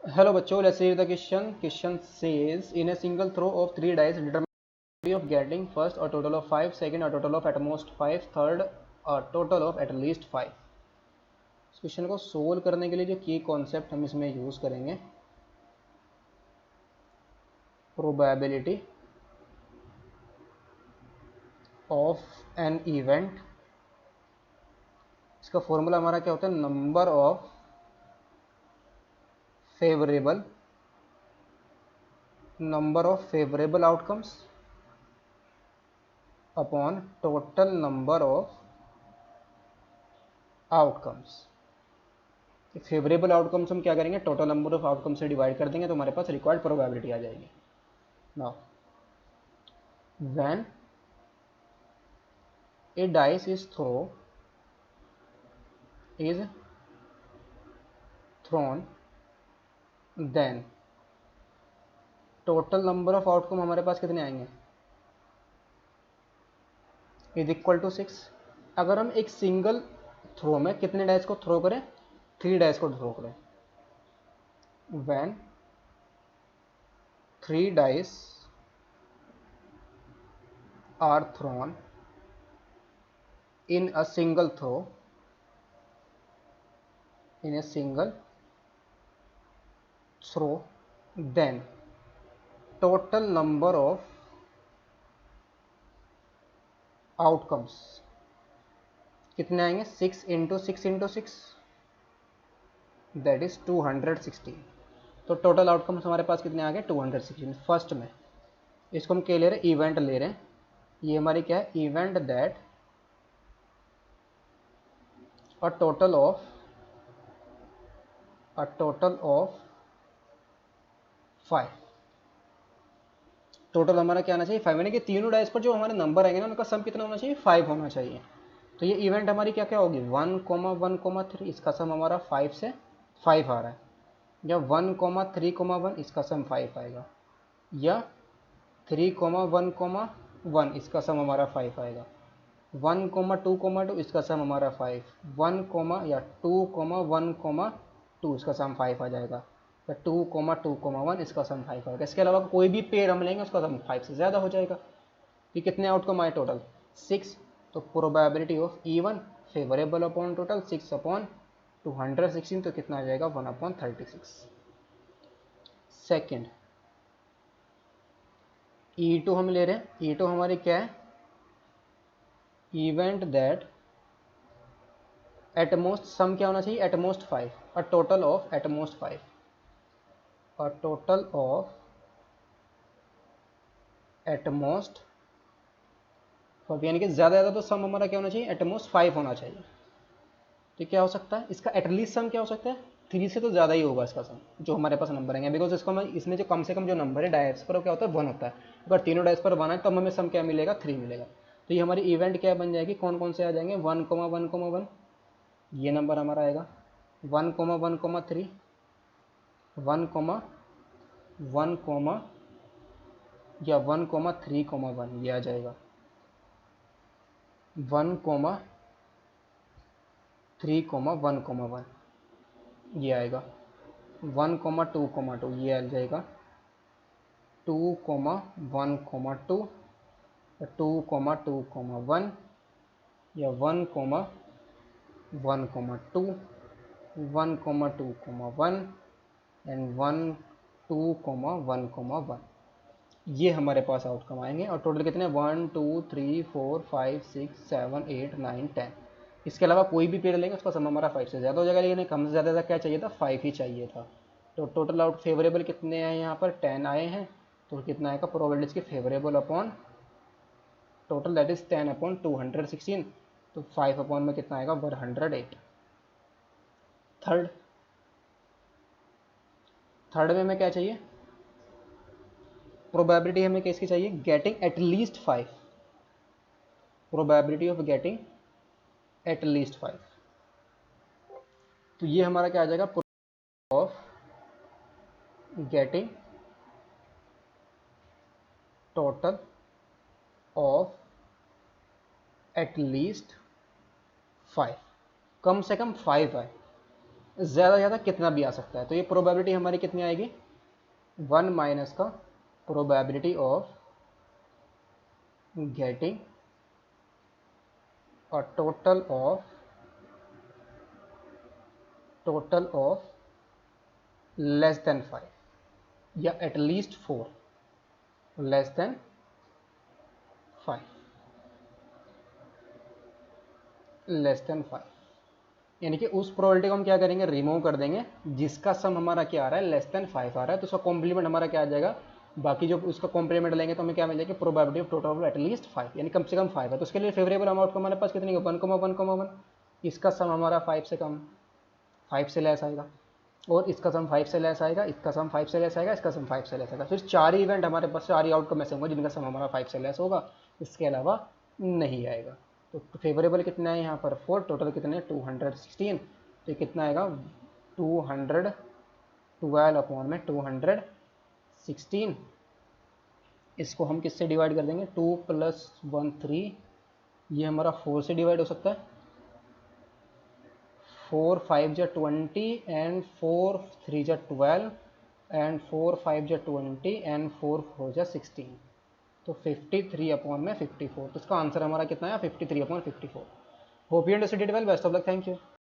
Hello बच्चों, let's read the question. Question says in a single throw of 3 dice determine the probability of getting first a total of 5, second a total of at most 5, third a total of at least 5. इस question को solve करने के लिए जो की concept हम इसमें use करेंगे, प्रोबेबिलिटी ऑफ एन इवेंट. इसका फॉर्मूला हमारा क्या होता है? Number of favourable outcomes upon total number of outcomes. Favourable outcomes हम क्या करेंगे? टोटल नंबर ऑफ आउटकम्स से डिवाइड कर देंगे तो हमारे पास रिक्वायर्ड प्रोबेबिलिटी आ जाएगी. Now when a dice is thrown, then total number of outcome हमारे पास कितने आएंगे? Is equal to 6. अगर हम एक सिंगल थ्रो में कितने डाइस को थ्रो करें? 3 डाइस को थ्रो करें. When 3 dice are thrown in a single throw, then total number of outcomes कितने आएंगे? 6 इंटू 6 इंटू 6, दैट इज 216. तो टोटल आउटकम्स हमारे पास कितने आ गए? 216. फर्स्ट में इसको हम क्या ले रहे हैं? इवेंट ले रहे हैं. ये हमारी क्या है? Event that a total of 5. Total हमारा क्या आना चाहिए? 5. यानी कि तीनों डाइस पर जो हमारे नंबर आएंगे ना, उनका सम कितना होना चाहिए? 5 होना चाहिए. तो ये इवेंट हमारी क्या क्या होगी? 1,1,3. इसका सम हमारा 5 से 5 आ रहा है. या 1,3,1 इसका सम 5 आएगा. या 3,1,1 इसका सम हमारा 5 आएगा. 1,2,2 इसका सम हमारा 5. 1, या 2,1,2 इसका सम 5 आ जाएगा. या 2,2,1 इसका सम 5 आएगा. इसके अलावा कोई भी पेयर हम लेंगे उसका सम 5 से ज़्यादा हो जाएगा. ये कितने आउटकम आए टोटल? 6. तो probability of even favourable upon total 6 upon 216, तो कितना आ जाएगा? 1/36. सेकेंड E2 हम ले रहे हैं. E2 हमारी क्या है? इवेंट दैट एटमोस्ट सम क्या होना चाहिए? At most 5. A total of at most 5. A total of at most 5, यानी कि ज़्यादा तो सम हमारा क्या होना चाहिए? एटमोस्ट 5 होना चाहिए. तो क्या हो सकता है इसका एटलीस्ट सम? क्या हो सकता है? 3 से तो ज़्यादा ही होगा इसका सम जो हमारे पास नंबर आएंगे. बिकॉज इसको हमें इसमें जो कम से कम जो नंबर है डाइस पर, क्या होता है? 1 होता है. अगर तीनों डाइस पर 1 है तो हमें सम क्या मिलेगा? 3 मिलेगा. तो ये हमारी इवेंट क्या बन जाएगी? कौन कौन से आ जाएंगे? 1,1,1 ये नंबर हमारा आएगा. 1,1,3, 1,1, या 1,3,1 ये आ जाएगा. 1,3,1,1 ये आएगा. 1,2,2 ये आ जाएगा. 2,1,2, 2,2,1, या 1,1,2, 1,2,1 एंड 1,2,1,1. ये हमारे पास आउटकम आएंगे. और टोटल कितने? 1, 2, 3, 4, 5, 6, 7, 8, 9, 10. इसके अलावा कोई भी पेड़ लेंगे उसका सम हमारा 5 से ज़्यादा हो जाएगा. लेकिन कम से ज़्यादा क्या चाहिए था? 5 ही चाहिए था. तो टोटल आउट फेवरेबल कितने हैं? यहाँ पर 10 आए हैं. तो कितना आएगा प्रोबेबिलिटी की? Favourable upon total, that is 10 upon 216. तो 5 अपॉन में कितना आएगा? 108. थर्ड में हमें क्या चाहिए? प्रोबेबिलिटी हमें किसकी चाहिए? Getting at least 5. Probability of getting at least 5. तो ये हमारा क्या आ जाएगा? Of getting total of at least 5. कम से कम 5 आए. ज़्यादा ज़्यादा कितना भी आ सकता है। तो ये प्रोबेबिलिटी हमारी कितनी आएगी, 1 माइनस का probability of getting a total of less than 5 या at least 4 less than 5, less than 5, यानी कि उस प्रोबेबिलिटी को हम क्या करेंगे, रिमूव कर देंगे जिसका सम हमारा क्या आ रहा है, लेस देन 5 आ रहा है। तो उसका कॉम्प्लीमेंट हमारा क्या आ जाएगा, बाकी जो उसका कॉम्प्लीमेंट लेंगे तो हमें क्या मिल जाएगी, probability of total of at least 5, यानी कम से कम 5 है। तो उसके लिए फेवरेबल अमाउंट हमारे पास कितनी है, 1,1,1, इसका सम हमारा 5 से कम, 5 से लेस आएगा, और इसका सम 5 से लेस आएगा, इसका सम 5 से लेस आएगा, इसका सम 5 से लेस आएगा। फिर 4 ही इवेंट हमारे पास, 4 ही आउटकम ऐसे होंगे जिनका सम हमारा 5 से लेस होगा, इसके अलावा नहीं आएगा। तो फेवरेबल कितना है यहाँ पर 4, टोटल कितने 216, तो ये कितना आएगा 212 अपॉन में 216, इसको हम किससे डिवाइड कर देंगे, 2 + 1 3, ये हमारा 4 से डिवाइड हो सकता है, 4 5 जा 20 एंड 4 3 जा 12 एंड 4 5 जा 20 एंड 4 4 जा 16, तो 53 अपॉन में 54। तो इसका आंसर हमारा कितना है 53 upon 54। Hope you understood it well, best of luck, thank you.